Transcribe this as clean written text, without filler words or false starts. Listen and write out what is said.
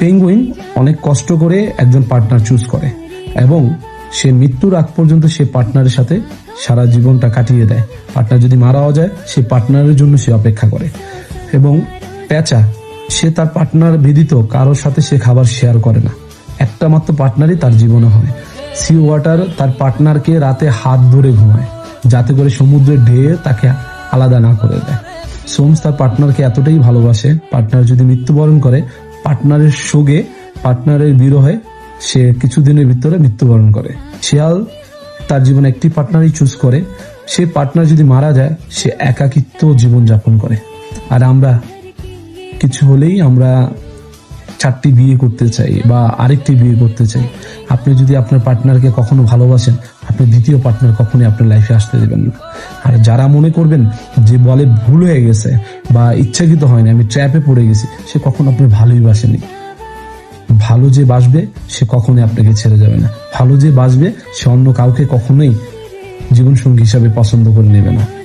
Penguin অনেক কষ্ট করে একজন পার্টনার চুজ করে এবং সে মৃত্যুর আগ পর্যন্ত সে পার্টনারের সাথে সারা জীবনটা কাটিয়ে দেয়। পার্টনার যদি মারাও যায় সে পার্টনারের জন্য সে অপেক্ষা করে। এবং পেঁচা, সে তার পার্টনার ব্যতীত কারোর সাথে সে খাবার শেয়ার করে না, একটা মাত্র পার্টনারই তার জীবনে হয়। সি ওয়াটার তার পার্টনারকে রাতে হাত ধরে ঘুমায় যাতে করে সমুদ্রের ঢেউ তাকে আলাদা না করে দেয়। সোমস তার পার্টনারকে এতটাই ভালোবাসে, পার্টনার যদি মৃত্যুবরণ করে পার্টনারের শোকে, পার্টনারের বিরহে সে কিছুদিনের ভিতরে মৃত্যুবরণ করে। শিয়াল তার জীবনে একটি পার্টনারই চুজ করে, সে পার্টনার যদি মারা যায় সে একাকিত্ব জীবন যাপন করে। আর আমরা কিছু হলেই আমরা 4টি বিয়ে করতে চাই বা আরেকটি বিয়ে করতে চাই। আপনি যদি আপনার পার্টনারকে কখনো ভালোবাসেন, আপনি দ্বিতীয় পার্টনার কখনোই আপনার লাইফে আসতে দেবেন না। আর যারা মনে করবেন যে বলে ভুল হয়ে গেছে বা ইচ্ছাকৃত হয়নি, আমি ট্র্যাপে পড়ে গেছি, সে কখনো আপনি ভালোই বাসেনি। ভালো যে বাসবে সে কখনোই আপনাকে ছেড়ে যাবে না। ভালো যে বাসবে সে অন্য কাউকে কখনোই জীবনসঙ্গী হিসাবে পছন্দ করে নেবে না।